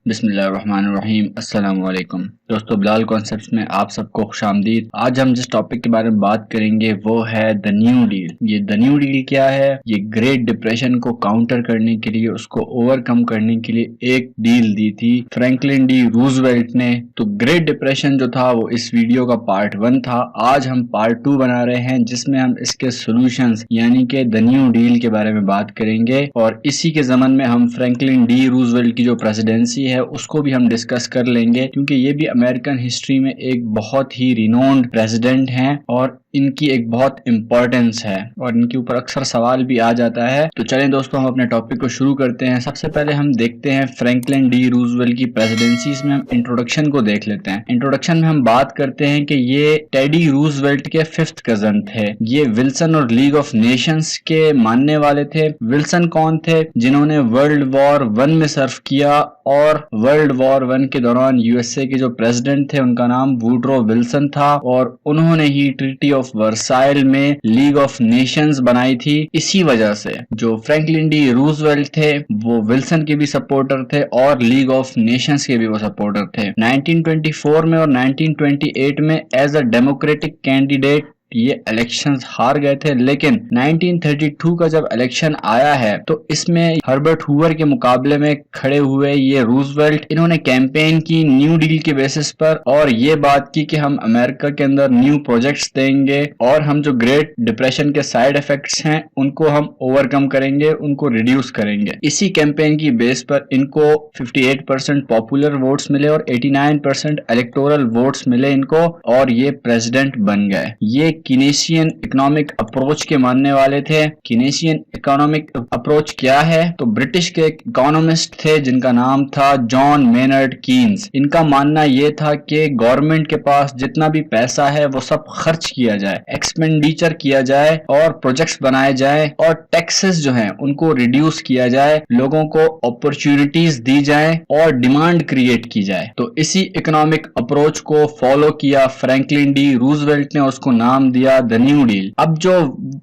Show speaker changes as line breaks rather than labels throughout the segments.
बिस्मिल्लाहिर्रहमानिर्रहीम। अस्सलाम वालेकुम दोस्तों, बिलाल कॉन्सेप्ट्स में आप सबको खुशामदीद। आज हम जिस टॉपिक के बारे में बात करेंगे वो है द न्यू डील। ये द न्यू डील क्या है? ये ग्रेट डिप्रेशन को काउंटर करने के लिए, उसको ओवरकम करने के लिए एक डील दी थी फ्रैंकलिन डी रूजवेल्ट ने। तो ग्रेट डिप्रेशन जो था वो इस वीडियो का पार्ट 1 था। आज हम पार्ट 2 बना रहे हैं जिसमें हम इसके सोल्यूशंस यानी कि द न्यू डील के बारे में बात करेंगे और इसी के ज़मन में हम फ्रैंकलिन डी रूजवेल्ट की जो प्रेसिडेंसी है उसको भी हम डिस्कस कर लेंगे, क्योंकि ये भी अमेरिकन हिस्ट्री में एक बहुत ही रिनोन्ड प्रेसिडेंट हैं और इनकी एक बहुत इंपॉर्टेंस है और इनके ऊपर अक्सर सवाल भी आ जाता है। तो चलें दोस्तों, हम अपने टॉपिक को शुरू करते हैं। सबसे पहले हम देखते हैं फ्रैंकलिन डी रूजवेल्ट की प्रेसिडेंसी। इसमें हम इंट्रोडक्शन को देख लेते हैं। इंट्रोडक्शन में हम बात करते हैं कि ये टेडी रूजवेल्ट के 5th कजन थे। ये विल्सन और लीग ऑफ नेशंस के मानने वाले थे। विल्सन कौन थे? जिन्होंने वर्ल्ड वॉर 1 में सर्व किया और वर्ल्ड वॉर 1 के दौरान यूएसए के जो प्रेसिडेंट थे उनका नाम वुडरो विल्सन था और उन्होंने ही ट्रीटी ऑफ वर्साइल में लीग ऑफ नेशंस बनाई थी। इसी वजह से जो फ्रैंकलिन डी रूजवेल्ट थे वो विल्सन के भी सपोर्टर थे और लीग ऑफ नेशंस के भी वो सपोर्टर थे। 1924 में और 1928 में एज अ डेमोक्रेटिक कैंडिडेट ये इलेक्शंस हार गए थे, लेकिन 1932 का जब इलेक्शन आया है तो इसमें हर्बर्ट हूवर के मुकाबले में खड़े हुए ये रूजवेल्ट, इन्होंने कैंपेन की न्यू डील के बेसिस पर और ये बात की कि हम अमेरिका के अंदर न्यू प्रोजेक्ट्स देंगे और हम जो ग्रेट डिप्रेशन के साइड इफेक्ट्स हैं उनको हम ओवरकम करेंगे, उनको रिड्यूस करेंगे। इसी कैंपेन की बेस पर इनको 58% पॉपुलर वोट्स मिले और 89% इलेक्टोरल वोट्स मिले इनको और ये प्रेसिडेंट बन गए। ये कीनेशियन इकोनॉमिक अप्रोच के मानने वाले थे। कीनेशियन इकोनॉमिक अप्रोच क्या है? तो ब्रिटिश के एक इकोनॉमिस्ट थे जिनका नाम था जॉन मेनर्ड कीन्स। इनका मानना यह था कि गवर्नमेंट के पास जितना भी पैसा है वो सब खर्च किया जाए, एक्सपेंडिचर किया जाए और प्रोजेक्ट्स बनाए जाए और टैक्सेस जो हैं उनको रिड्यूस किया जाए, लोगों को अपॉर्चुनिटीज दी जाए और डिमांड क्रिएट की जाए। तो इसी इकोनॉमिक अप्रोच को फॉलो किया फ्रैंकलिन डी रूजवेल्ट ने, उसको नाम दिया द न्यू डील। अब जो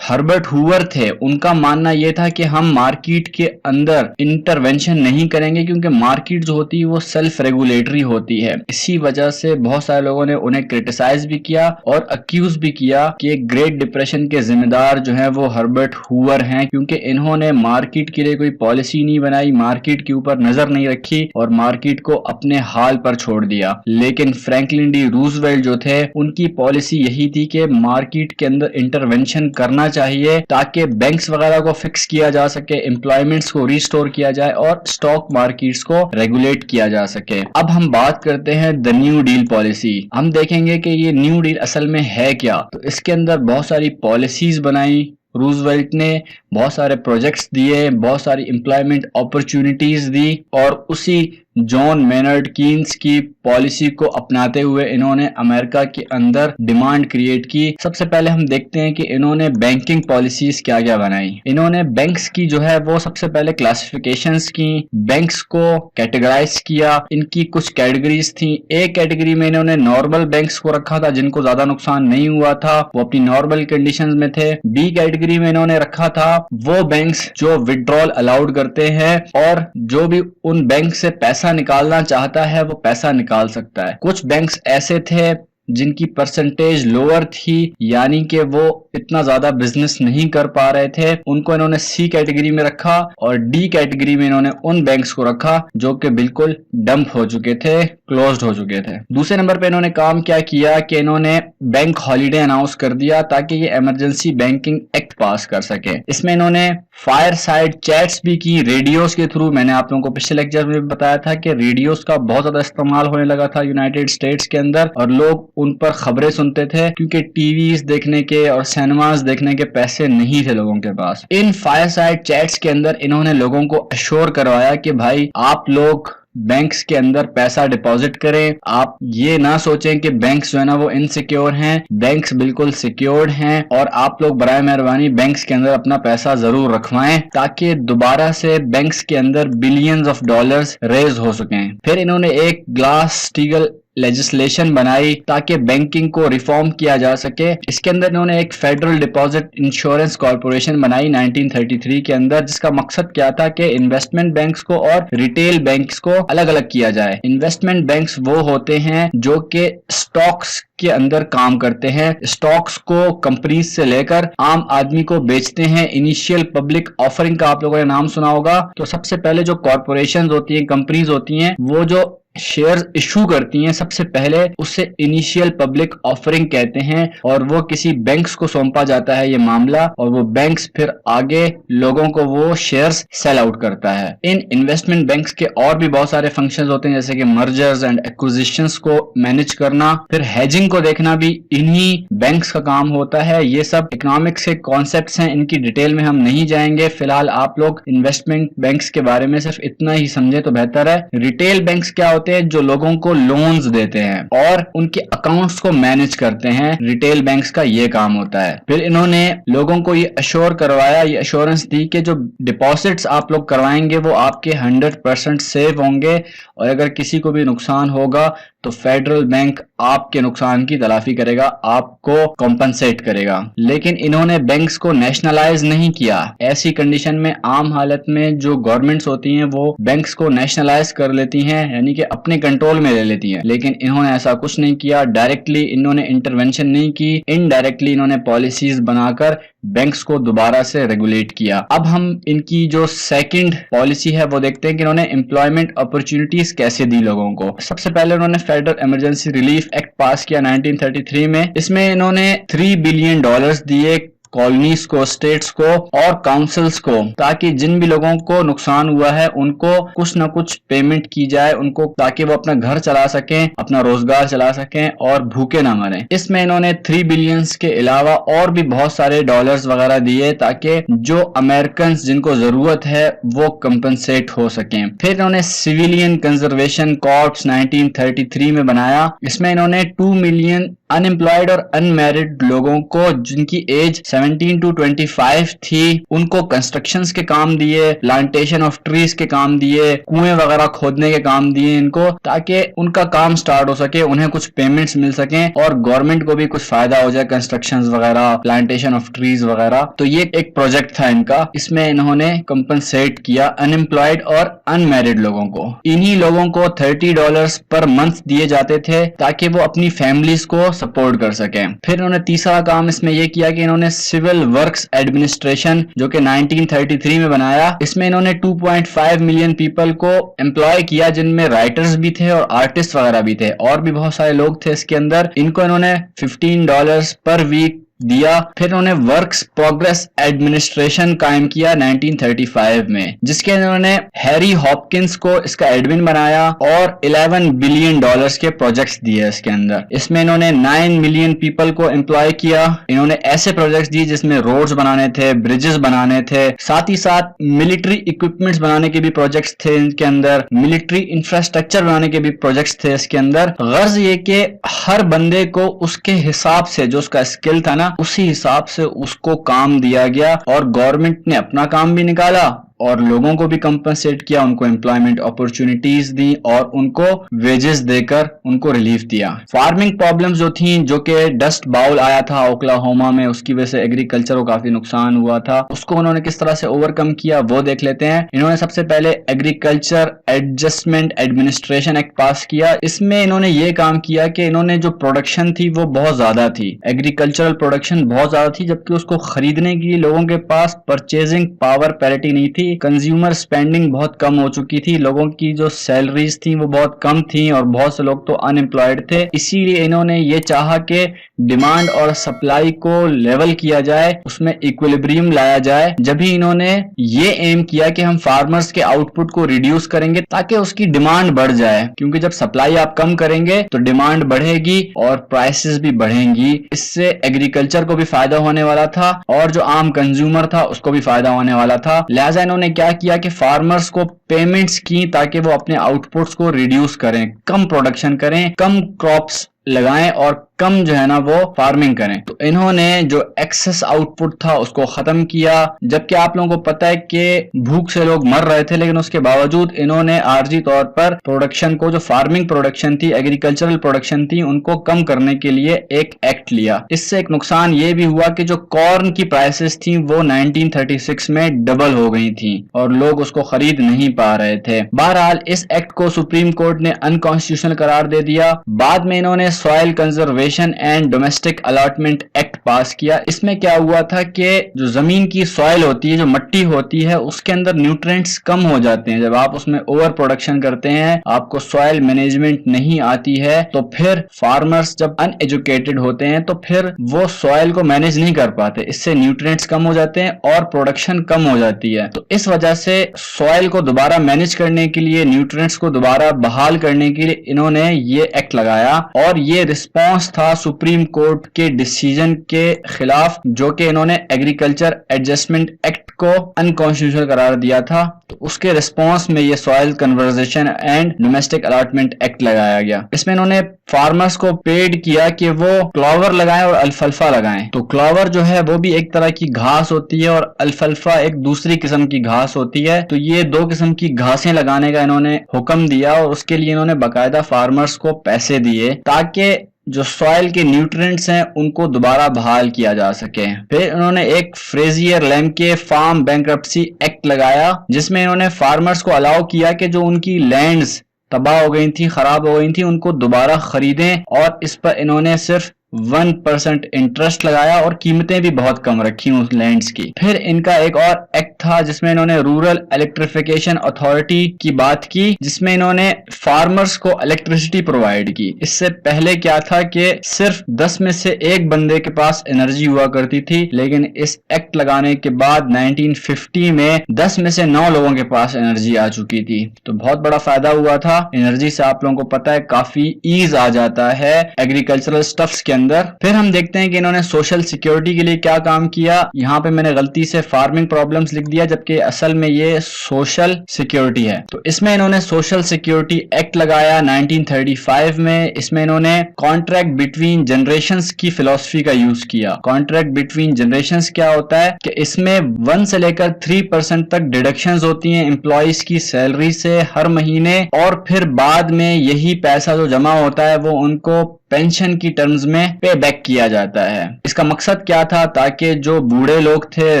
हर्बर्ट हूवर थे उनका मानना यह था कि हम मार्केट के अंदर इंटरवेंशन नहीं करेंगे क्योंकि मार्केट जो होती है वो सेल्फ रेगुलेटरी होती है। इसी वजह से बहुत सारे लोगों ने उन्हें क्रिटिसाइज भी किया और अक्यूज भी किया कि ग्रेट डिप्रेशन के जिम्मेदार जो है वो हर्बर्ट हूवर हैं, क्योंकि इन्होंने मार्केट के लिए कोई पॉलिसी नहीं बनाई, मार्केट के ऊपर नजर नहीं रखी और मार्केट को अपने हाल पर छोड़ दिया। लेकिन फ्रैंकलिन डी रूजवेल्ट जो थे उनकी पॉलिसी यही थी कि मार्केट के अंदर इंटरवेंशन करना चाहिए ताकि बैंक्स वगैरह को फिक्स किया जा सके, एम्प्लॉयमेंट्स को रिस्टोर किया जाए और स्टॉक मार्केट्स को रेगुलेट किया जा सके। अब हम बात करते हैं द न्यू डील पॉलिसी। हम देखेंगे कि ये न्यू डील असल में है क्या। तो इसके अंदर बहुत सारी पॉलिसीज बनाई रूजवेल्ट ने, बहुत सारे प्रोजेक्ट्स दिए, बहुत सारी एम्प्लॉयमेंट अपॉर्चुनिटीज दी और उसी जॉन मेनर्ड कीन्स की पॉलिसी को अपनाते हुए इन्होंने अमेरिका के अंदर डिमांड क्रिएट की। सबसे पहले हम देखते हैं कि इन्होंने बैंकिंग पॉलिसीज क्या क्या बनाई। इन्होंने बैंक्स की जो है वो सबसे पहले क्लासिफिकेशंस की, बैंक्स को कैटेगराइज किया। इनकी कुछ कैटेगरीज थी। एक कैटेगरी में इन्होंने नॉर्मल बैंक्स को रखा था जिनको ज्यादा नुकसान नहीं हुआ था, वो अपनी नॉर्मल कंडीशंस में थे। बी कैटेगरी में इन्होंने रखा था वो बैंक्स जो विड्रॉल अलाउड करते हैं और जो भी उन बैंक से पैसा निकालना चाहता है वो पैसा निकाल सकता है। कुछ बैंक्स ऐसे थे जिनकी परसेंटेज लोअर थी, यानी कि वो इतना ज्यादा बिजनेस नहीं कर पा रहे थे, उनको इन्होंने सी कैटेगरी में रखा और डी कैटेगरी में इन्होंने उन बैंक्स को रखा जो कि बिल्कुल डंप हो चुके थे, क्लोज्ड हो चुके थे। दूसरे नंबर पे इन्होंने काम क्या किया कि इन्होंने बैंक हॉलीडे अनाउंस कर दिया ताकि ये इमरजेंसी बैंकिंग एक्ट पास कर सके। इसमें इन्होंने फायर साइड चैट्स भी की रेडियोस के थ्रू। मैंने आप लोगों को पिछले लेक्चर में बताया था कि रेडियोस का बहुत ज्यादा इस्तेमाल होने लगा था यूनाइटेड स्टेट्स के अंदर और लोग उन पर खबरें सुनते थे क्योंकि टीवीज देखने के और सिनेमास देखने के पैसे नहीं थे लोगों के पास। इन फायर साइड चैट्स के अंदर इन्होंने लोगों को अश्योर करवाया कि भाई आप लोग बैंक्स के अंदर पैसा डिपॉजिट करें, आप ये ना सोचें कि बैंक्स जो है ना वो इनसिक्योर हैं, बैंक्स बिल्कुल सिक्योर्ड हैं और आप लोग बराए मेहरबानी बैंक्स के अंदर अपना पैसा जरूर रखवाएं ताकि दोबारा से बैंक्स के अंदर बिलियंस ऑफ डॉलर्स रेज हो सकें। फिर इन्होंने एक ग्लास स्टीगल लेजिस्लेशन बनाई ताकि बैंकिंग को रिफॉर्म किया जा सके। इसके अंदर इन्होंने एक फेडरल डिपॉजिट इंश्योरेंस कॉर्पोरेशन बनाई 1933 के अंदर, जिसका मकसद क्या था कि इन्वेस्टमेंट बैंक्स को और रिटेल बैंक्स को अलग अलग किया जाए। इन्वेस्टमेंट बैंक्स वो होते हैं जो कि स्टॉक्स के अंदर काम करते हैं, स्टॉक्स को कंपनीज से लेकर आम आदमी को बेचते हैं। इनिशियल पब्लिक ऑफरिंग का आप लोगों ने नाम सुना होगा। तो सबसे पहले जो कॉर्पोरेशन होती है, कंपनीज होती हैं, वो जो शेयर इशू करती हैं सबसे पहले उसे इनिशियल पब्लिक ऑफरिंग कहते हैं, और वो किसी बैंक्स को सौंपा जाता है ये मामला, और वो बैंक्स फिर आगे लोगों को वो शेयर्स सेल आउट करता है। इन इन्वेस्टमेंट बैंक्स के और भी बहुत सारे फंक्शंस होते हैं, जैसे कि मर्जर्स एंड एक्विजिशंस को मैनेज करना, फिर हेजिंग को देखना भी इन्हीं बैंक्स का काम होता है। ये सब इकोनॉमिक्स के कॉन्सेप्ट्स हैं, इनकी डिटेल में हम नहीं जाएंगे। फिलहाल आप लोग इन्वेस्टमेंट बैंक्स के बारे में सिर्फ इतना ही समझे तो बेहतर है। रिटेल बैंक्स क्या होते हैं? जो लोगों को लोन्स देते हैं और उनके अकाउंट्स को मैनेज करते हैं, रिटेल बैंक्स का ये काम होता है। फिर इन्होंने लोगों को ये अश्योर करवाया, ये अश्योरेंस दी कि जो डिपॉजिट्स आप लोग करवाएंगे वो आपके 100% सेफ होंगे, और अगर किसी को भी नुकसान होगा तो फेडरल बैंक आपके नुकसान की तलाफी करेगा, आपको कॉम्पनसेट करेगा। लेकिन इन्होंने बैंक्स को नेशनलाइज नहीं किया। ऐसी कंडीशन में आम हालत में जो गवर्नमेंट्स होती हैं वो बैंक्स को नेशनलाइज कर लेती हैं, यानी कि अपने कंट्रोल में ले लेती हैं। लेकिन इन्होंने ऐसा कुछ नहीं किया। डायरेक्टली इन्होंने इंटरवेंशन नहीं की, इनडायरेक्टली इन्होंने पॉलिसीज बनाकर बैंक्स को दोबारा से रेगुलेट किया। अब हम इनकी जो सेकंड पॉलिसी है वो देखते हैं कि इन्होंने एम्प्लॉयमेंट अपॉर्चुनिटीज कैसे दी लोगों को। सबसे पहले उन्होंने फेडरल इमरजेंसी रिलीफ एक्ट पास किया 1933 में। इसमें इन्होंने $3 बिलियन दिए कॉलोनीज को, स्टेट्स को और काउंसिल्स को, ताकि जिन भी लोगों को नुकसान हुआ है उनको कुछ न कुछ पेमेंट की जाए उनको, ताकि वो अपना घर चला सकें, अपना रोजगार चला सकें और भूखे ना मरें। इसमें इन्होंने 3 बिलियन के अलावा और भी बहुत सारे डॉलर्स वगैरह दिए ताकि जो अमेरिकन जिनको जरूरत है वो कंपनसेट हो सकें। फिर इन्होंने सिविलियन कंजर्वेशन कॉर्प्स 1933 में बनाया। इसमें इन्होंने 2 मिलियन अनएम्प्लॉयड और अनमैरिड लोगों को जिनकी एज 17 to 25 थी उनको कंस्ट्रक्शंस के काम दिए, प्लांटेशन ऑफ ट्रीज के काम दिए, कुएं वगैरह खोदने के काम दिए इनको, ताकि उनका काम स्टार्ट हो सके, उन्हें कुछ पेमेंट्स मिल सकें और गवर्नमेंट को भी कुछ फायदा हो जाए, कंस्ट्रक्शंस वगैरह, प्लांटेशन ऑफ ट्रीज वगैरह। तो ये एक प्रोजेक्ट था इनका। इसमें इन्होंने कंपनसेट किया अनएम्प्लॉयड और अनमैरिड लोगों को। इन्हीं लोगों को $30 पर मंथ दिए जाते थे ताकि वो अपनी फैमिलीज को सपोर्ट कर सकें। फिर इन्होंने तीसरा काम इसमें यह किया कि इन्होंने सिविल वर्क्स एडमिनिस्ट्रेशन जो कि 1933 में बनाया। इसमें इन्होंने 2.5 मिलियन पीपल को एम्प्लॉय किया, जिनमें राइटर्स भी थे और आर्टिस्ट वगैरह भी थे, और भी बहुत सारे लोग थे इसके अंदर। इनको इन्होंने $15 पर वीक दिया। फिर उन्होंने वर्क्स प्रोग्रेस एडमिनिस्ट्रेशन कायम किया 1935 में, जिसके इन्होंने हैरी हॉपकिंस को इसका एडमिन बनाया और $11 बिलियन के प्रोजेक्ट्स दिए इसके अंदर। इसमें इन्होंने 9 मिलियन पीपल को एम्प्लॉय किया। इन्होंने ऐसे प्रोजेक्ट्स दिए जिसमें रोड्स बनाने थे, ब्रिजेस बनाने थे, साथ ही साथ मिलिट्री इक्विपमेंट्स बनाने के भी प्रोजेक्ट्स थे इनके अंदर, मिलिट्री इंफ्रास्ट्रक्चर बनाने के भी प्रोजेक्ट्स थे इसके अंदर। गर्ज ये कि हर बंदे को उसके हिसाब से जो उसका स्किल था ना, उसी हिसाब से उसको काम दिया गया और गवर्नमेंट ने अपना काम भी निकाला और लोगों को भी कंपनसेट किया, उनको एम्प्लॉयमेंट अपॉर्चुनिटीज दी और उनको वेजेस देकर उनको रिलीफ दिया। फार्मिंग प्रॉब्लम्स जो थी, जो कि डस्ट बाउल आया था ओक्लाहोमा में, उसकी वजह से एग्रीकल्चर को काफी नुकसान हुआ था, उसको उन्होंने किस तरह से ओवरकम किया वो देख लेते हैं। इन्होंने सबसे पहले एग्रीकल्चर एडजस्टमेंट एडमिनिस्ट्रेशन एक्ट पास किया। इसमें इन्होंने ये काम किया कि इन्होंने जो प्रोडक्शन थी वो बहुत ज्यादा थी, एग्रीकल्चरल प्रोडक्शन बहुत ज्यादा थी, जबकि उसको खरीदने के लिए लोगों के पास परचेजिंग पावर पैरिटी नहीं थी। कंज्यूमर स्पेंडिंग बहुत कम हो चुकी थी, लोगों की जो सैलरीज थी वो बहुत कम थी और बहुत से लोग तो अनएम्प्लॉयड थे। इसीलिए इन्होंने ये चाहा कि डिमांड और सप्लाई को लेवल किया जाए, उसमें इक्विलिब्रियम लाया जाए। जब भी इन्होंने ये एम किया कि हम फार्मर्स के आउटपुट को रिड्यूस करेंगे ताकि उसकी डिमांड बढ़ जाए, क्योंकि जब सप्लाई आप कम करेंगे तो डिमांड बढ़ेगी और प्राइसेस भी बढ़ेंगी। इससे एग्रीकल्चर को भी फायदा होने वाला था और जो आम कंज्यूमर था उसको भी फायदा होने वाला था। लिहाजा इन्होंने क्या किया कि फार्मर्स को पेमेंट्स की ताकि वो अपने आउटपुट्स को रिड्यूस करें, कम प्रोडक्शन करें, कम क्रॉप्स लगाएं और कम जो है ना वो फार्मिंग करें। तो इन्होंने जो एक्सेस आउटपुट था उसको खत्म किया, जबकि आप लोगों को पता है कि भूख से लोग मर रहे थे, लेकिन उसके बावजूद इन्होंने आर्जी तौर पर प्रोडक्शन को, जो फार्मिंग प्रोडक्शन थी, एग्रीकल्चरल प्रोडक्शन थी, उनको कम करने के लिए एक एक्ट लिया। इससे एक नुकसान ये भी हुआ कि जो कॉर्न की प्राइसेस थी वो 1936 में डबल हो गई थी और लोग उसको खरीद नहीं पा रहे थे। बहरहाल इस एक्ट को सुप्रीम कोर्ट ने अनकॉन्स्टिट्यूशनल करार दे दिया। बाद में इन्होंने soil conservation and domestic allotment act पास किया। इसमें क्या हुआ था कि जो जमीन की सॉइल होती है, जो मिट्टी होती है, उसके अंदर न्यूट्रिएंट्स कम हो जाते हैं। जब आप उसमें ओवर प्रोडक्शन करते हैं, आपको सॉइल मैनेजमेंट नहीं आती है, तो फिर फार्मर्स जब अनएजुकेटेड होते हैं तो फिर वो सॉइल को मैनेज नहीं कर पाते। इससे न्यूट्रिएंट्स कम हो जाते हैं और प्रोडक्शन कम हो जाती है। तो इस वजह से सॉइल को दोबारा मैनेज करने के लिए, न्यूट्रिएंट्स को दोबारा बहाल करने के लिए इन्होंने ये एक्ट लगाया और ये रिस्पॉन्स था सुप्रीम कोर्ट के डिसीजन के खिलाफ, जो कि इन्होंने एग्रीकल्चर एडजस्टमेंट एक्ट को अनकॉन्स्टिट्यूशनल करार दिया था। तो उसके रिस्पॉन्स में ये soil conversation and domestic allotment act लगाया गया। इसमें इन्होंने फार्मर्स को पेड किया कि वो क्लॉवर लगाएं और अल्फाल्फा लगाएं। तो क्लॉवर जो है वो भी एक तरह की घास होती है और अल्फाल्फा एक दूसरी किस्म की घास होती है। तो ये दो किस्म की घासें लगाने का इन्होंने हुक्म दिया और उसके लिए इन्होंने बाकायदा फार्मर्स को पैसे दिए ताकि जो सॉइल के न्यूट्रिएंट्स हैं उनको दोबारा बहाल किया जा सके। फिर उन्होंने एक फ्रेजियर लैम्के फार्म बैंक्रप्सी एक्ट लगाया, जिसमें इन्होंने फार्मर्स को अलाउ किया कि जो उनकी लैंड्स तबाह हो गई थी, खराब हो गई थी, उनको दोबारा खरीदें और इस पर इन्होंने सिर्फ 1% इंटरेस्ट लगाया और कीमतें भी बहुत कम रखी उस लैंड्स की। फिर इनका एक और एक्ट था जिसमें इन्होंने रूरल इलेक्ट्रिफिकेशन अथॉरिटी की बात की, जिसमें इन्होंने फार्मर्स को इलेक्ट्रिसिटी प्रोवाइड की। इससे पहले क्या था कि सिर्फ 10 में से एक बंदे के पास एनर्जी हुआ करती थी, लेकिन इस एक्ट लगाने के बाद 1950 में 10 में से 9 लोगों के पास एनर्जी आ चुकी थी। तो बहुत बड़ा फायदा हुआ था। एनर्जी से आप लोगों को पता है काफी ईज आ जाता है एग्रीकल्चरल स्टफ्स के अंदर। फिर हम देखते हैं कि इन्होंने सोशल सिक्योरिटी के लिए क्या काम किया। यहाँ पे मैंने गलती से फार्मिंग प्रॉब्लम्स लिख दिया, जबकि असल में ये सोशल सिक्योरिटी है। तो इसमें इन्होंने सोशल सिक्योरिटी एक्ट लगाया 1935 में। इसमें इन्होंने कॉन्ट्रैक्ट बिटवीन जनरेशंस की फिलॉसफी का यूज किया। कॉन्ट्रैक्ट बिटवीन जनरेशंस क्या होता है कि इसमें 1 से लेकर 3% तक डिडक्शंस होती हैं एम्प्लॉइज की सैलरी से हर महीने, और फिर बाद में यही पैसा जो जमा होता है वो उनको पेंशन की टर्म्स में पे बैक किया जाता है। इसका मकसद क्या था, ताकि जो बूढ़े लोग थे,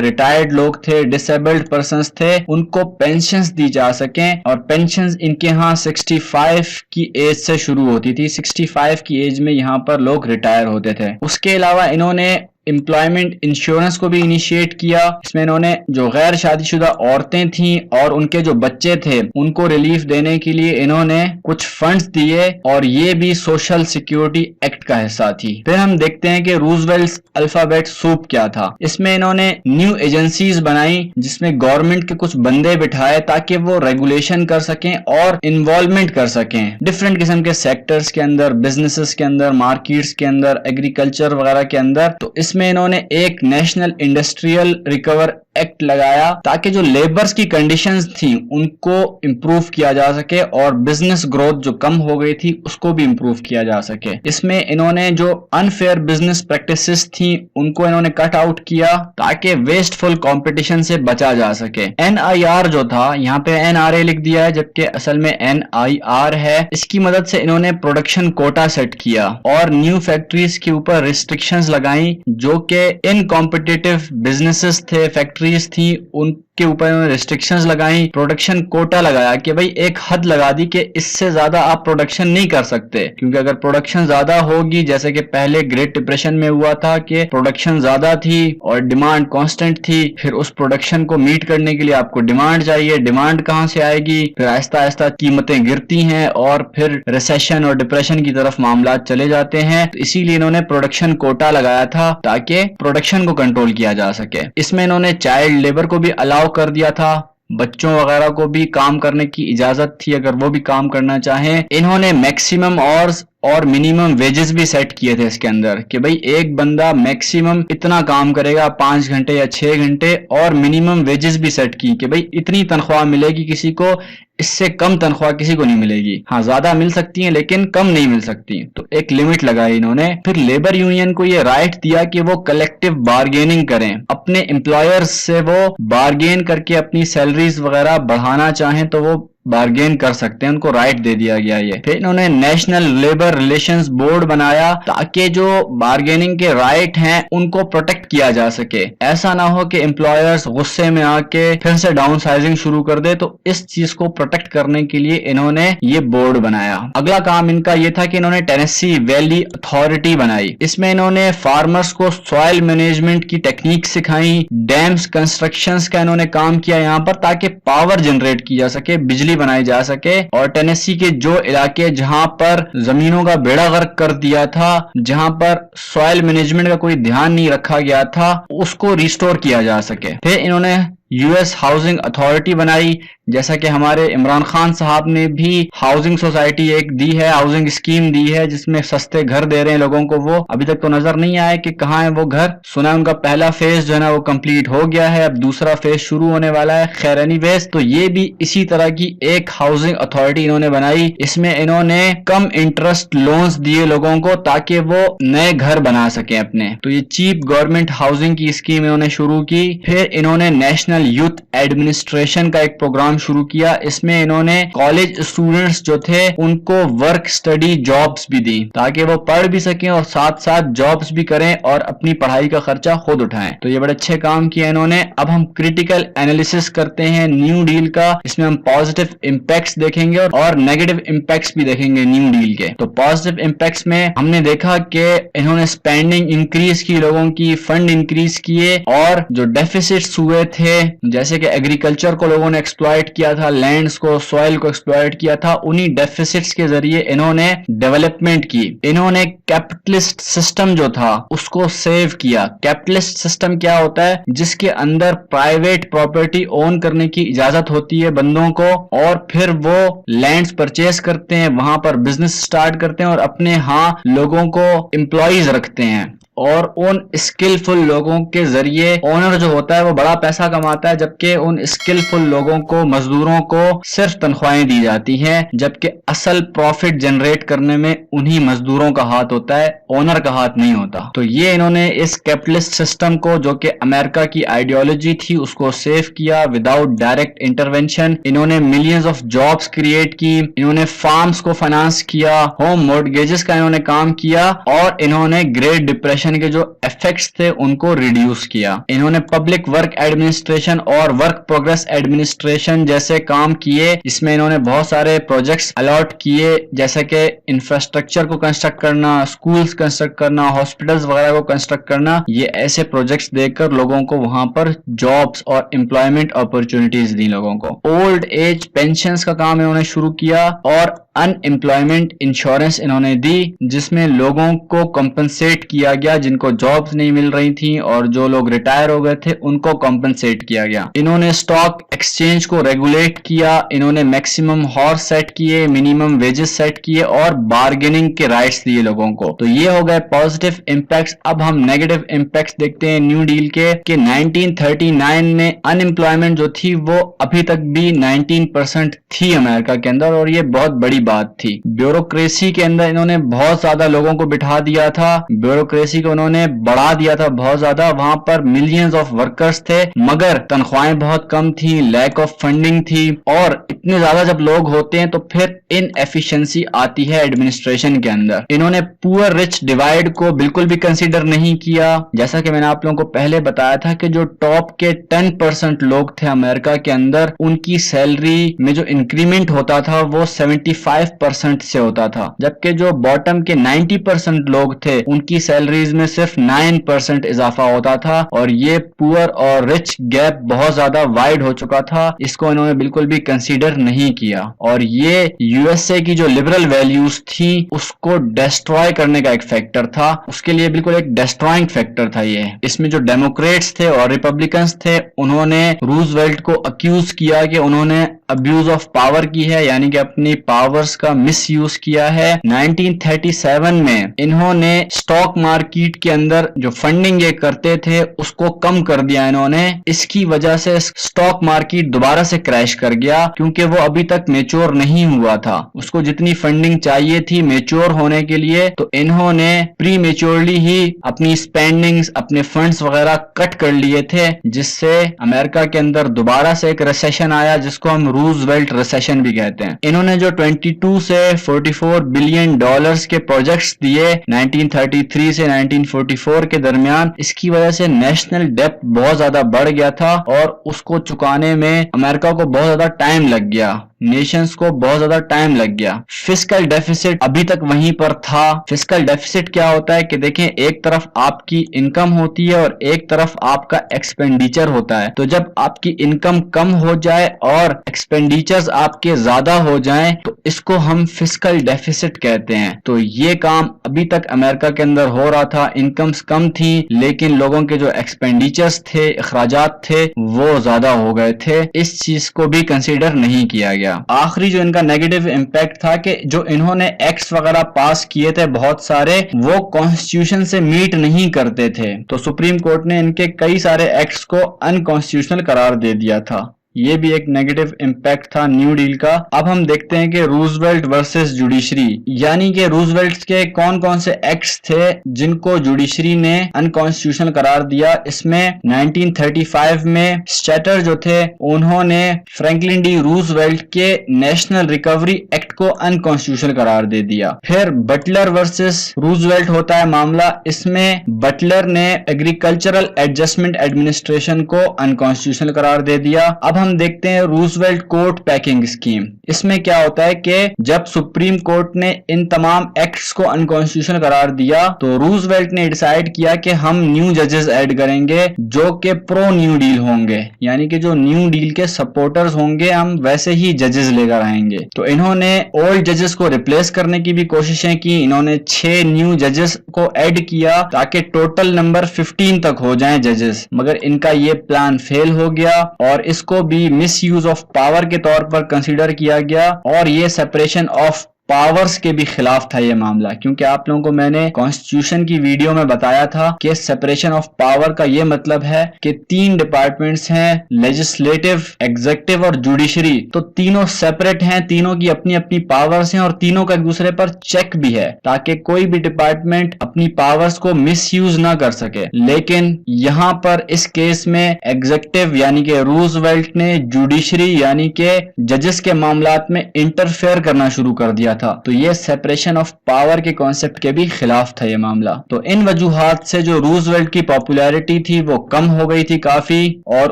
रिटायर्ड लोग थे, डिसेबल्ड पर्सन्स थे, उनको पेंशन्स दी जा सकें। और पेंशन्स इनके यहाँ 65 की एज से शुरू होती थी। 65 की एज में यहाँ पर लोग रिटायर होते थे। उसके अलावा इन्होंने एम्प्लॉयमेंट इंश्योरेंस को भी इनिशिएट किया। इसमें इन्होंने जो गैर शादीशुदा औरतें थीं और उनके जो बच्चे थे उनको रिलीफ देने के लिए इन्होंने कुछ फंड्स दिए, और ये भी सोशल सिक्योरिटी एक्ट का हिस्सा थी। फिर हम देखते हैं कि रूजवेल्ट अल्फाबेट सूप क्या था। इसमें इन्होंने न्यू एजेंसीज बनाई जिसमें गवर्नमेंट के कुछ बंदे बिठाए ताकि वो रेगुलेशन कर सकें और इन्वॉल्वमेंट कर सकें डिफरेंट किस्म के सेक्टर्स के अंदर, बिजनेसेस के अंदर, मार्केट्स के अंदर, एग्रीकल्चर वगैरह के अंदर। तो इसमें इन्होंने एक नेशनल इंडस्ट्रियल रिकवर एक्ट लगाया ताकि जो लेबर्स की कंडीशंस थी उनको इंप्रूव किया जा सके और बिजनेस ग्रोथ जो कम हो गई थी उसको भी इंप्रूव किया जा सके। इसमें इन्होंने जो अनफेयर बिजनेस प्रैक्टिसेस थी उनको इन्होंने कट आउट किया ताकि वेस्टफुल कंपटीशन से बचा जा सके। NIR जो था, यहाँ पे NRA लिख दिया है जबकि असल में NIR है। इसकी मदद से इन्होंने प्रोडक्शन कोटा सेट किया और न्यू फैक्ट्रीज के ऊपर रिस्ट्रिक्शंस लगाई जो कि इनकॉम्पिटिटिव बिजनेसेस थे, फैक्ट्रीज थी, उनके ऊपर इन्होंने रिस्ट्रिक्शंस लगाई। प्रोडक्शन कोटा लगाया कि भाई एक हद लगा दी कि इससे ज्यादा आप प्रोडक्शन नहीं कर सकते, क्योंकि अगर प्रोडक्शन ज्यादा होगी, जैसे कि पहले ग्रेट डिप्रेशन में हुआ था कि प्रोडक्शन ज्यादा थी और डिमांड कांस्टेंट थी, फिर उस प्रोडक्शन को मीट करने के लिए आपको डिमांड चाहिए, डिमांड कहां से आएगी, फिर आहिस्ता आहिस्ता कीमतें गिरती हैं और फिर रिसेशन और डिप्रेशन की तरफ मामला चले जाते हैं। तो इसीलिए इन्होंने प्रोडक्शन कोटा लगाया था ताकि प्रोडक्शन को कंट्रोल किया जा सके। इसमें इन्होंने चाइल्ड लेबर को भी अलाउ कर दिया था, बच्चों वगैरह को भी काम करने की इजाजत थी अगर वो भी काम करना चाहें। इन्होंने मैक्सिमम आवर्स और मिनिमम वेजेस भी सेट किए थे इसके अंदर कि भाई एक बंदा मैक्सिमम इतना काम करेगा 5 घंटे या 6 घंटे, और मिनिमम वेजेस भी सेट की कि भाई इतनी तनख्वाह मिलेगी किसी को, इससे कम तनख्वाह किसी को नहीं मिलेगी। हाँ, ज्यादा मिल सकती है लेकिन कम नहीं मिल सकती, तो एक लिमिट लगाई इन्होंने। फिर लेबर यूनियन को ये राइट दिया कि वो कलेक्टिव बार्गेनिंग करें, अपने एम्प्लॉयर्स से वो बार्गेन करके अपनी सैलरीज वगैरह बढ़ाना चाहें तो वो बार्गेन कर सकते हैं, उनको राइट दे दिया गया ये। फिर इन्होंने नेशनल लेबर रिलेशंस बोर्ड बनाया ताकि जो बार्गेनिंग के राइट हैं उनको प्रोटेक्ट किया जा सके। ऐसा ना हो कि एम्प्लॉयर्स गुस्से में आके फिर से डाउन साइजिंग शुरू कर दे, तो इस चीज को प्रोटेक्ट करने के लिए इन्होंने ये बोर्ड बनाया। अगला काम इनका ये था कि इन्होंने टेनेसी वैली अथॉरिटी बनाई। इसमें इन्होंने फार्मर्स को सॉइल मैनेजमेंट की टेक्निक सिखाई, डैम्स कंस्ट्रक्शंस का इन्होंने काम किया यहाँ पर ताकि पावर जनरेट की जा सके, बिजली बनाई जा सके। और टेनेसी के जो इलाके जहां पर जमीनों का बेड़ा गर्क कर दिया था, जहां पर सॉइल मैनेजमेंट का कोई ध्यान नहीं रखा गया था, उसको रिस्टोर किया जा सके। फिर इन्होंने यूएस हाउसिंग अथॉरिटी बनाई, जैसा कि हमारे इमरान खान साहब ने भी हाउसिंग सोसाइटी एक दी है, हाउसिंग स्कीम दी है जिसमें सस्ते घर दे रहे हैं लोगों को। वो अभी तक तो नजर नहीं आया कि कहाँ है वो घर। सुना है उनका पहला फेज जो है ना वो कंप्लीट हो गया है, अब दूसरा फेज शुरू होने वाला है। खैर एनीवेज, तो ये भी इसी तरह की एक हाउसिंग अथॉरिटी इन्होंने बनाई। इसमें इन्होंने कम इंटरेस्ट लोन्स दिए लोगों को ताकि वो नए घर बना सके अपने। तो ये चीप गवर्नमेंट हाउसिंग की स्कीम इन्होंने शुरू की। फिर इन्होंने नेशनल यूथ एडमिनिस्ट्रेशन का एक प्रोग्राम शुरू किया। इसमें इन्होंने कॉलेज स्टूडेंट्स जो थे उनको वर्क स्टडी जॉब्स भी दी ताकि वो पढ़ भी सकें और साथ साथ जॉब्स भी करें और अपनी पढ़ाई का खर्चा खुद उठाएं। तो ये बड़े अच्छे काम किए इन्होंने। अब हम क्रिटिकल एनालिसिस करते हैं न्यू डील का। इसमें हम पॉजिटिव इंपैक्ट्स देखेंगे और नेगेटिव इंपैक्ट्स भी देखेंगे न्यू डील के। तो पॉजिटिव इंपैक्ट्स में हमने देखा कि इन्होंने स्पेंडिंग इंक्रीज की, लोगों की फंड इंक्रीज किए, और जो डेफिसिट्स हुए थे जैसे कि एग्रीकल्चर को लोगों ने एक्सप्लॉइट किया था, लैंड्स को, सॉइल को एक्सप्लॉइट किया था, उन्हीं डेफिसिट्स के जरिए इन्होंने डेवलपमेंट की। इन्होंने कैपिटलिस्ट सिस्टम जो था उसको सेव किया। कैपिटलिस्ट सिस्टम क्या होता है? जिसके अंदर प्राइवेट प्रॉपर्टी ओन करने की इजाजत होती है बंदों को, और फिर वो लैंड्स परचेज करते हैं, वहां पर बिजनेस स्टार्ट करते हैं और अपने यहाँ लोगों को एम्प्लॉइज रखते हैं, और उन स्किलफुल लोगों के जरिए ओनर जो होता है वो बड़ा पैसा कमाता है, जबकि उन स्किलफुल लोगों को, मजदूरों को सिर्फ तनख्वाहें दी जाती हैं, जबकि असल प्रॉफिट जनरेट करने में उन्हीं मजदूरों का हाथ होता है, ओनर का हाथ नहीं होता। तो ये इन्होंने इस कैपिटलिस्ट सिस्टम को, जो कि अमेरिका की आइडियोलॉजी थी, उसको सेव किया विदाउट डायरेक्ट इंटरवेंशन। इन्होंने मिलियंस ऑफ जॉब्स क्रिएट की, इन्होंने फार्म्स को फाइनेंस किया, होम मॉर्गेजेस का इन्होंने काम किया, और इन्होंने ग्रेट डिप्रेशन के जो इफेक्ट्स थे उनको रिड्यूस किया। इन्होंने पब्लिक वर्क एडमिनिस्ट्रेशन और वर्क प्रोग्रेस एडमिनिस्ट्रेशन जैसे काम किए। इसमें इन्होंने बहुत सारे प्रोजेक्ट्स अलॉट किए, जैसे कि इंफ्रास्ट्रक्चर को कंस्ट्रक्ट करना, स्कूल्स कंस्ट्रक्ट करना, हॉस्पिटल्स वगैरह को कंस्ट्रक्ट करना। ये ऐसे प्रोजेक्ट्स देकर लोगों को वहां पर जॉब्स और एम्प्लॉयमेंट अपॉर्चुनिटीज दी लोगों को। ओल्ड एज पेंशंस का काम इन्होंने शुरू किया, और अनएम्प्लॉयमेंट इंश्योरेंस इन्होंने दी, जिसमें लोगों को कंपनसेट किया गया जिनको जॉब्स नहीं मिल रही थी, और जो लोग रिटायर हो गए थे उनको कंपनसेट किया गया। इन्होंने स्टॉक एक्सचेंज को रेगुलेट किया, इन्होंने मैक्सिमम हॉर्स सेट किए, मिनिमम वेजेस सेट किए, और बार्गेनिंग के राइट्स दिए लोगों को। तो ये हो गए पॉजिटिव इंपैक्ट्स। अब हम नेगेटिव इंपैक्ट्स देखते हैं न्यू डील के, कि 1939 में अनएम्प्लॉयमेंट जो थी वो अभी तक भी 19% थी अमेरिका के अंदर, और ये बहुत बड़ी बात थी। ब्यूरोक्रेसी के अंदर इन्होंने बहुत ज्यादा लोगों को बिठा दिया था, ब्यूरोक्रेसी को उन्होंने बढ़ा दिया था बहुत ज्यादा। वहां पर मिलियंस ऑफ वर्कर्स थे, मगर तनख्वाहें बहुत कम थी, लैक ऑफ फंडिंग थी, और इतने ज्यादा जब लोग होते हैं तो फिर इनएफिशिएंसी आती है एडमिनिस्ट्रेशन के अंदर। इन्होंने पुअर रिच डिवाइड को बिल्कुल भी कंसीडर नहीं किया। जैसा कि मैंने आप लोगों को पहले बताया था कि जो टॉप के 10% लोग थे अमेरिका के अंदर, उनकी सैलरी में जो इंक्रीमेंट होता था वो 75% से होता था, जबकि जो बॉटम के 90% लोग थे उनकी सैलरीज में सिर्फ 9% इजाफा होता था, और ये पुअर और रिच गैप बहुत ज्यादा वाइड हो चुका था। इसको इन्होंने बिल्कुल भी कंसीडर नहीं किया, और ये यूएसए की जो लिबरल वैल्यूज थी उसको डिस्ट्रॉय करने का एक फैक्टर था। उसके लिए बिल्कुल एक डिस्ट्रॉइंग फैक्टर था ये। इसमें जो डेमोक्रेट्स थे और रिपब्लिकन्स थे, उन्होंने रूजवेल्ट को अक्यूज किया कि उन्होंने अब्यूज ऑफ पावर की है, यानी कि अपनी पावर्स का मिस यूज किया है। 1937 में इन्होंने स्टॉक मार्केट के अंदर जो फंडिंग ये करते थे उसको कम कर दिया इन्होंने। इसकी वजह से स्टॉक मार्केट दोबारा से क्रैश कर गया, क्योंकि वो अभी तक मेच्योर नहीं हुआ था। उसको जितनी फंडिंग चाहिए थी मेच्योर होने के लिए, तो इन्होंने प्री मेच्योरली ही अपनी स्पेंडिंग्स, अपने फंड्स वगैरह कट कर लिए थे, जिससे अमेरिका के अंदर दोबारा से एक रिसेशन आया, जिसको हम रूजवेल्ट रिसेशन भी कहते हैं। इन्होंने जो 22 से 44 बिलियन डॉलर्स के प्रोजेक्ट्स दिए 1933 से 1944 के दरमियान, इसकी वजह से नेशनल डेब्ट बहुत ज्यादा बढ़ गया था और उसको चुकाने में अमेरिका को बहुत ज्यादा टाइम लग गया, नेशंस को बहुत ज्यादा टाइम लग गया। फिस्कल डेफिसिट अभी तक वहीं पर था। फिस्कल डेफिसिट क्या होता है कि देखें, एक तरफ आपकी इनकम होती है और एक तरफ आपका एक्सपेंडिचर होता है। तो जब आपकी इनकम कम हो जाए और एक्सपेंडिचर्स आपके ज्यादा हो जाएं, तो इसको हम फिस्कल डेफिसिट कहते हैं। तो ये काम अभी तक अमेरिका के अंदर हो रहा था। इनकम्स कम थी लेकिन लोगों के जो एक्सपेंडिचर्स थे, अखराजात थे, वो ज्यादा हो गए थे। इस चीज को भी कंसीडर नहीं किया गया। आखिरी जो इनका नेगेटिव इम्पैक्ट था कि जो इन्होंने एक्ट्स वगैरह पास किए थे बहुत सारे, वो कॉन्स्टिट्यूशन से मीट नहीं करते थे, तो सुप्रीम कोर्ट ने इनके कई सारे एक्ट्स को अनकॉन्स्टिट्यूशनल करार दे दिया था। ये भी एक नेगेटिव इम्पैक्ट था न्यू डील का। अब हम देखते हैं कि रूजवेल्ट वर्सेस जुडिशरी, यानी कि रूजवेल्ट के कौन कौन से एक्ट्स थे जिनको जुडिशरी ने अनकॉन्स्टिट्यूशनल करार दिया। इसमें 1935 में स्टेटर जो थे उन्होंने फ्रैंकलिन डी रूजवेल्ट के नेशनल रिकवरी एक्ट को अनकॉन्स्टिट्यूशनल करार दे दिया। फिर बटलर वर्सेस रूजवेल्ट होता है मामला, इसमें बटलर ने एग्रीकल्चरल एडजस्टमेंट एडमिनिस्ट्रेशन को अनकॉन्स्टिट्यूशनल करार दे दिया। अब हम देखते हैं रूजवेल्ट कोर्ट पैकिंग स्कीम। इसमें क्या होता है कि जब सुप्रीम कोर्ट ने इन तमाम एक्ट्स को अनकॉन्स्टिट्यूशनल करार दिया, तो रूजवेल्ट ने डिसाइड किया कि हम न्यू जजेस ऐड करेंगे जो कि प्रो न्यू डील होंगे, यानी कि जो न्यू डील के सपोर्टर्स होंगे, हम वैसे ही जजेस लेकर आएंगे। तो इन्होंने ओल्ड जजेस को रिप्लेस करने की भी कोशिशें की। इन्होंने 6 न्यू जजेस को ऐड किया ताकि टोटल नंबर 15 तक हो जाएं जजेस, मगर इनका ये प्लान फेल हो गया और इसको भी मिस यूज ऑफ पावर के तौर पर कंसीडर किया गया और ये सेपरेशन ऑफ पावर्स के भी खिलाफ था ये मामला, क्योंकि आप लोगों को मैंने कॉन्स्टिट्यूशन की वीडियो में बताया था कि सेपरेशन ऑफ पावर का ये मतलब है कि 3 डिपार्टमेंट्स हैं, लेजिस्लेटिव, एग्जीक्यूटिव और जुडिशरी। तो तीनों सेपरेट हैं, तीनों की अपनी अपनी पावर्स हैं और तीनों का एक दूसरे पर चेक भी है ताकि कोई भी डिपार्टमेंट अपनी पावर्स को मिस यूज ना कर सके। लेकिन यहां पर इस केस में एग्जीक्यूटिव यानी कि रूजवेल्ट ने जुडिशरी यानी कि जजेस के मामलात में इंटरफेयर करना शुरू कर दिया था। तो ये सेपरेशन ऑफ पावर के कॉन्सेप्ट के भी खिलाफ था ये मामला। तो इन वजूहात से जो रूजवेल्ट की पॉपुलैरिटी थी वो कम हो गई थी काफी, और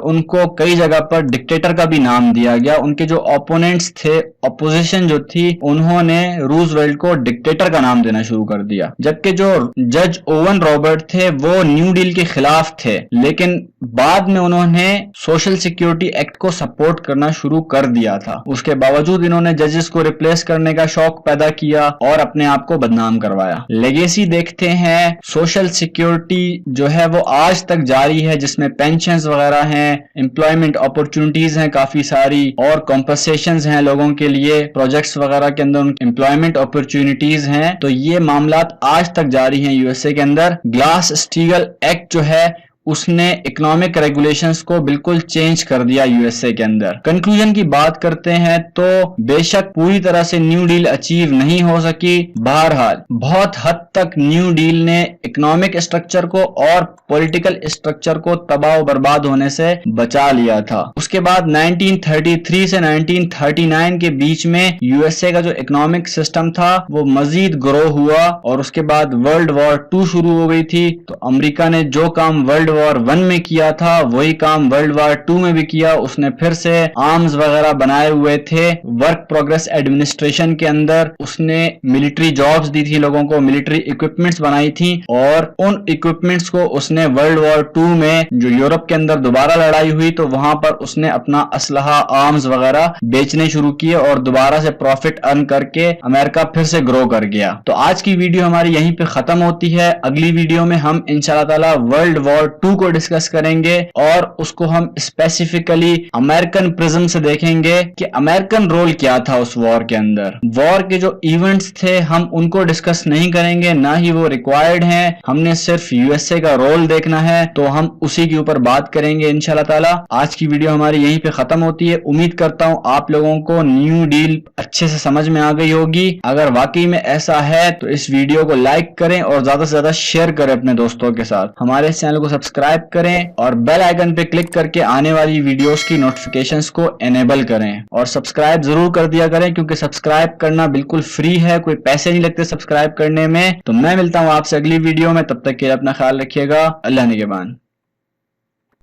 उनको कई जगह पर डिक्टेटर का भी नाम दिया गया। उनके जो ओपोनेंट्स थे, ऑपोजिशन जो थी, उन्होंने रूजवेल्ट को डिक्टेटर का नाम देना शुरू कर दिया। जबकि जो जज ओवन रॉबर्ट थे वो न्यू डील के खिलाफ थे, लेकिन बाद में उन्होंने सोशल सिक्योरिटी एक्ट को सपोर्ट करना शुरू कर दिया था। उसके बावजूद इन्होंने जजेस को रिप्लेस करने का शौक पैदा किया और अपने आप को बदनाम करवाया। लेगेसी देखते हैं, सोशल सिक्योरिटी जो है वो आज तक जारी है, जिसमें पेंशन्स वगैरह हैं, एम्प्लॉयमेंट अपॉर्चुनिटीज हैं काफी सारी, और कॉम्पनसेशंस हैं लोगों के लिए, प्रोजेक्ट्स वगैरह के अंदर एम्प्लॉयमेंट अपॉर्चुनिटीज हैं। तो ये मामलात आज तक जारी हैं यूएसए के अंदर। ग्लास स्टीगल एक्ट जो है उसने इकोनॉमिक रेगुलेशंस को बिल्कुल चेंज कर दिया यूएसए के अंदर। कंक्लूजन की बात करते हैं तो बेशक पूरी तरह से न्यू डील अचीव नहीं हो सकी, बहरहाल बहुत हद तक न्यू डील ने इकोनॉमिक स्ट्रक्चर को और पॉलिटिकल स्ट्रक्चर को तबाह बर्बाद होने से बचा लिया था। उसके बाद 1933 से 1939 के बीच में यूएसए का जो इकोनॉमिक सिस्टम था वो मजीद ग्रो हुआ और उसके बाद वर्ल्ड वॉर 2 शुरू हो गई थी। तो अमेरिका ने जो काम वर्ल्ड वॉर 1 में किया था वही काम वर्ल्ड वॉर 2 में भी किया। उसने फिर से आर्म्स वगैरह बनाए हुए थे। वर्क प्रोग्रेस एडमिनिस्ट्रेशन के अंदर उसने मिलिट्री जॉब्स दी थी लोगों को, मिलिट्री इक्विपमेंट्स बनाई थी, और उन इक्विपमेंट्स को उसने वर्ल्ड वॉर 2 में जो यूरोप के अंदर दोबारा लड़ाई हुई तो वहां पर उसने अपना असलहा, आर्म्स वगैरह बेचने शुरू किए और दोबारा से प्रॉफिट अर्न करके अमेरिका फिर से ग्रो कर गया। तो आज की वीडियो हमारी यहीं पे खत्म होती है। अगली वीडियो में हम इंशाल्लाह ताला वर्ल्ड वॉर II को डिस्कस करेंगे और उसको हम स्पेसिफिकली अमेरिकन प्रिज्म से देखेंगे कि अमेरिकन रोल क्या था उस वॉर के अंदर। वॉर के जो इवेंट्स थे हम उनको डिस्कस नहीं करेंगे, ना ही वो रिक्वायर्ड हैं, हमने सिर्फ यूएसए का रोल देखना है, तो हम उसी के ऊपर बात करेंगे इंशाल्लाह ताला। आज की वीडियो हमारी यहीं पे खत्म होती है। उम्मीद करता हूं आप लोगों को न्यू डील अच्छे से समझ में आ गई होगी। अगर वाकई में ऐसा है तो इस वीडियो को लाइक करें और ज्यादा से ज्यादा शेयर करें अपने दोस्तों के साथ। हमारे चैनल को सब्सक्राइब करें और बेल आइकन पे क्लिक करके आने वाली वीडियोस की नोटिफिकेशंस को एनेबल करें और सब्सक्राइब जरूर कर दिया करें, क्योंकि सब्सक्राइब करना बिल्कुल फ्री है, कोई पैसे नहीं लगते सब्सक्राइब करने में। तो मैं मिलता हूं आपसे अगली वीडियो में, तब तक के लिए अपना ख्याल रखिएगा। अल्लाह निगहबान।